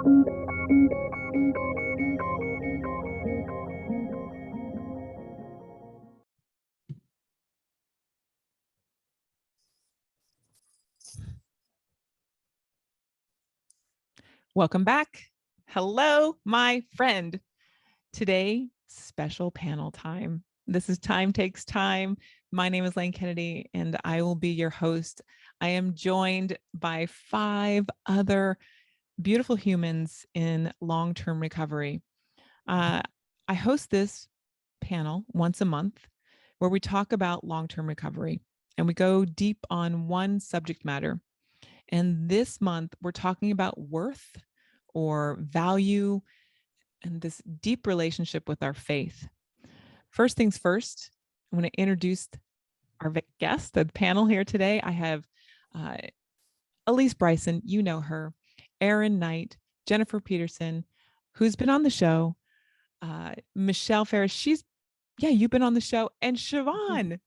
Welcome back. Hello, my friend. Today, special panel time. This is Time Takes Time. My name is Lane Kennedy, and I will be your host. I am joined by 5 other beautiful humans in long-term recovery. I host this panel once a month where we talk about long-term recovery, and we go deep on one subject matter. And this month, we're talking about worth or value and this deep relationship with our faith. First things first, I want to introduce our guest, the panel here today. I have Alysse Bryson, you know her, Erin Knight, Jennifer Peterson, who's been on the show, Michelle Farris, you've been on the show, and Siobhan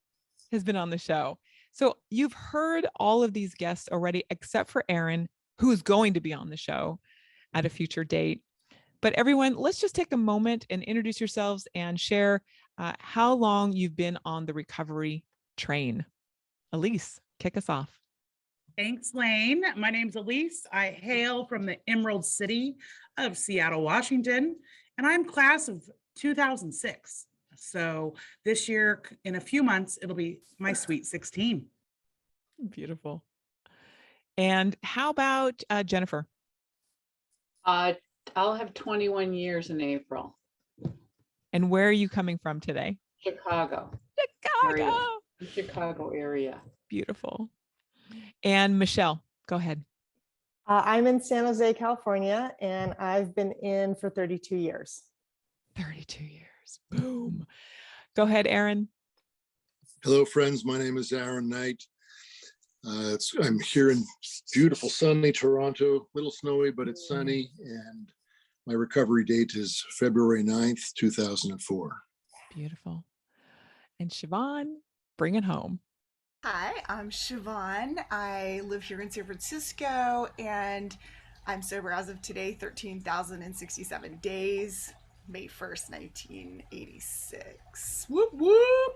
has been on the show. So you've heard all of these guests already, except for Erin, who's going to be on the show at a future date. But everyone, let's just take a moment and introduce yourselves and share how long you've been on the recovery train. Alysse, kick us off. Thanks, Lane. My name's Alysse. I hail from the Emerald City of Seattle, Washington, and I'm class of 2006. So this year, in a few months, it'll be my sweet 16. Beautiful. And how about Jennifer? I'll have 21 years in April. And where are you coming from today? Chicago. Chicago area. Beautiful. And Michelle, go ahead. I'm in San Jose, California, and I've been in for 32 years. 32 years. Boom. Go ahead, Erin. Hello, friends. My name is Aaron Knight. I'm here in beautiful, sunny Toronto, a little snowy, but it's sunny. And my recovery date is February 9th, 2004. Beautiful. And Siobhan, bring it home. Hi, I'm Siobhan. I live here in San Francisco, and I'm sober as of today, 13,067 days, May 1st, 1986. Whoop, whoop.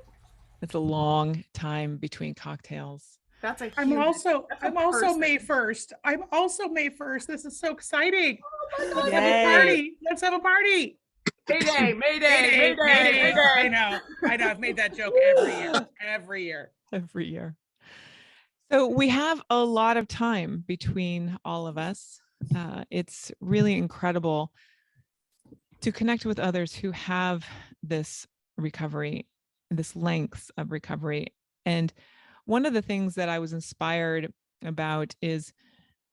It's a long time between cocktails. That's a huge, I'm also person. May 1st. I'm also May 1st. This is so exciting. Oh Let's have a party. Let's have a party. Mayday. I know. I've made that joke every year. So we have a lot of time between all of us. It's really incredible to connect with others who have this recovery, this length of recovery. And one of the things that I was inspired about is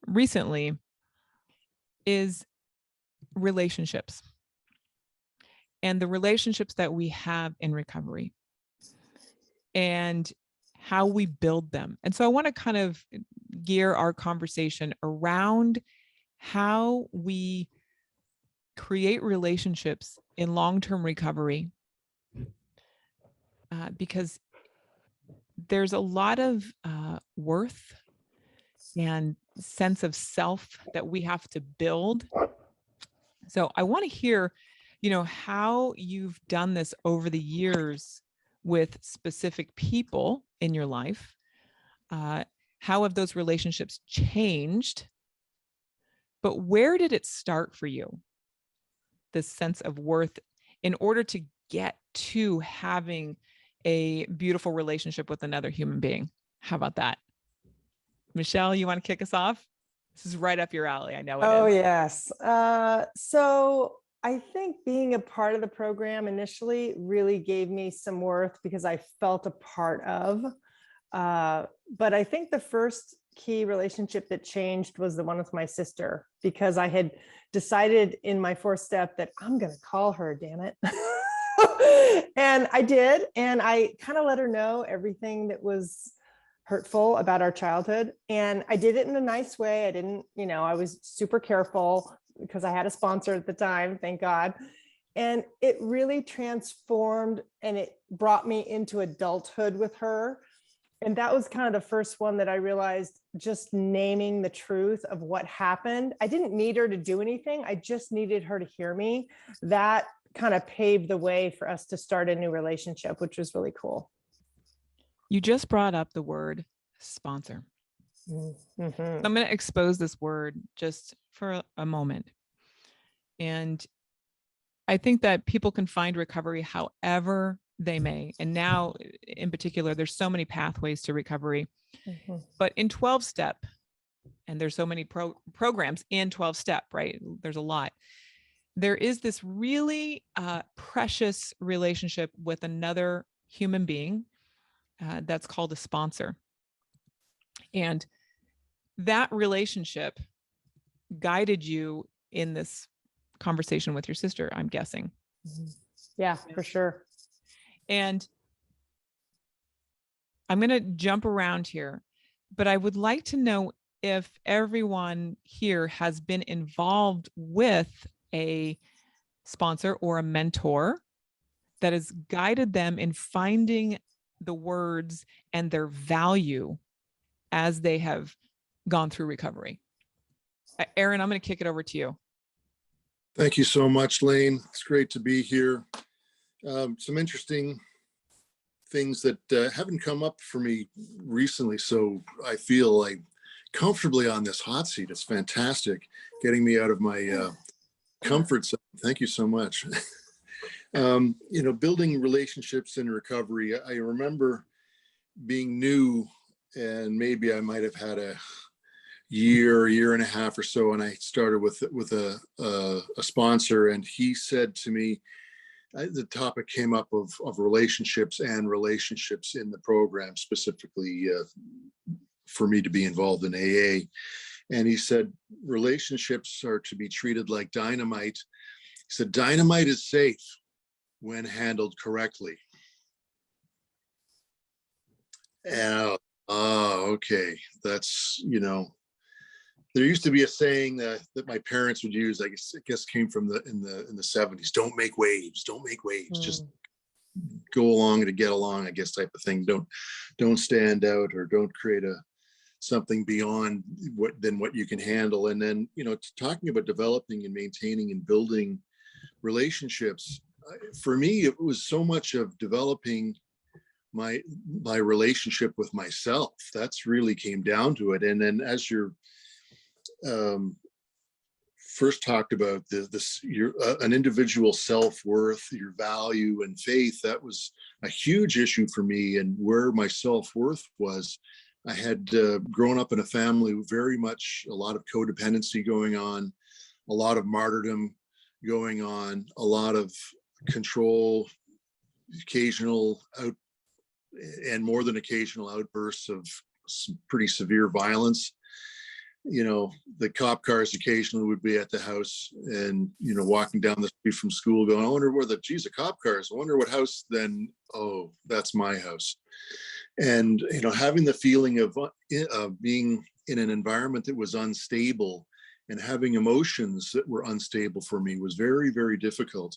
relationships and the relationships that we have in recovery and how we build them. And so I want to kind of gear our conversation around how we create relationships in long-term recovery, because there's a lot of worth and sense of self that we have to build. So I want to hear, how you've done this over the years with specific people in your life. How have those relationships changed? But where did it start for you? This sense of worth in order to get to having a beautiful relationship with another human being. How about that? Michelle, you want to kick us off? This is right up your alley. I know it is. Oh, yes. So I think being a part of the program initially really gave me some worth because I felt a part of. But I think the first key relationship that changed was the one with my sister, because I had decided in my 4th step that I'm going to call her, damn it. And I did. And I kind of let her know everything that was hurtful about our childhood. And I did it in a nice way. I didn't, I was super careful because I had a sponsor at the time, thank God. And it really transformed, and it brought me into adulthood with her. And that was kind of the first one that I realized, just naming the truth of what happened. I didn't need her to do anything. I just needed her to hear me. That kind of paved the way for us to start a new relationship, which was really cool. You just brought up the word sponsor. Mm-hmm. I'm going to expose this word just for a moment. And I think that people can find recovery however they may. And now in particular, there's so many pathways to recovery. Mm-hmm. But in 12-step, and there's so many programs in 12-step, right? There's a lot. There is this really precious relationship with another human being that's called a sponsor. And that relationship guided you in this conversation with your sister, I'm guessing. Mm-hmm. Yeah, for sure. And I'm going to jump around here, but I would like to know if everyone here has been involved with a sponsor or a mentor that has guided them in finding the words and their value as they have gone through recovery. Aaron, I'm going to kick it over to you. Thank you so much, Lane. It's great to be here. Some interesting things that haven't come up for me recently, so I feel like comfortably on this hot seat. It's fantastic, getting me out of my comfort zone. Thank you so much. Building relationships in recovery. I remember being new, and maybe I might have had a year and a half or so, and I started with a sponsor, and he said to me, the topic came up of relationships and relationships in the program, specifically for me to be involved in AA. And he said, relationships are to be treated like dynamite. He said, dynamite is safe when handled correctly. And okay, that's, there used to be a saying that my parents would use, I guess came from in the 70s, don't make waves, just go along to get along, I guess, type of thing. Don't stand out, or don't create something beyond what you can handle. And then, talking about developing and maintaining and building relationships, for me, it was so much of developing my relationship with myself. That's really came down to it. And then as you're first talked about an individual self-worth, your value and faith, that was a huge issue for me. And where my self-worth was, I had grown up in a family with very much a lot of codependency going on, a lot of martyrdom going on, a lot of control, occasional and more than occasional outbursts of some pretty severe violence. The cop cars occasionally would be at the house, and, walking down the street from school going, I wonder where a cop cars, I wonder what house, then, oh, that's my house. And, having the feeling of being in an environment that was unstable and having emotions that were unstable for me was very, very difficult.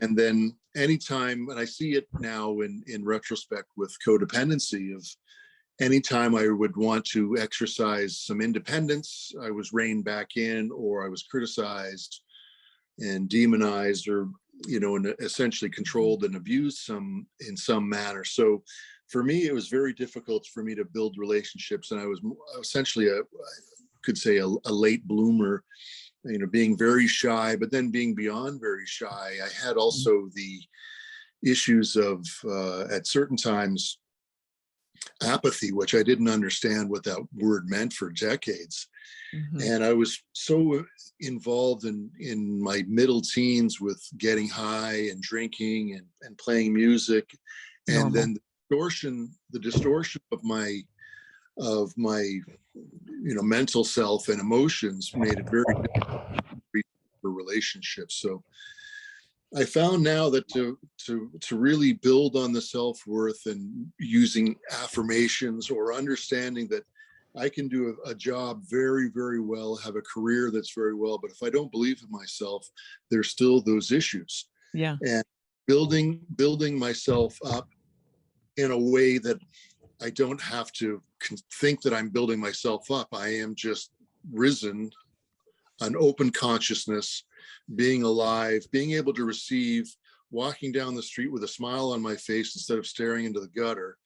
And then anytime, and I see it now in retrospect with codependency, of anytime I would want to exercise some independence, I was reined back in, or I was criticized and demonized, or, and essentially controlled and abused in some manner. So for me, it was very difficult for me to build relationships. And I was essentially I could say a late bloomer, being very shy, but then being beyond very shy. I had also the issues of, at certain times, apathy, which I didn't understand what that word meant for decades. Mm-hmm. And I was so involved in my middle teens with getting high and drinking and playing music. And then the distortion of my mental self and emotions made it very difficult for relationships. So I found now that to really build on the self-worth and using affirmations, or understanding that I can do a job very, very well, have a career that's very well, but if I don't believe in myself, there's still those issues. Yeah. And building myself up in a way that I don't have to think that I'm building myself up. I am just risen, an open consciousness, being alive, being able to receive, walking down the street with a smile on my face instead of staring into the gutter.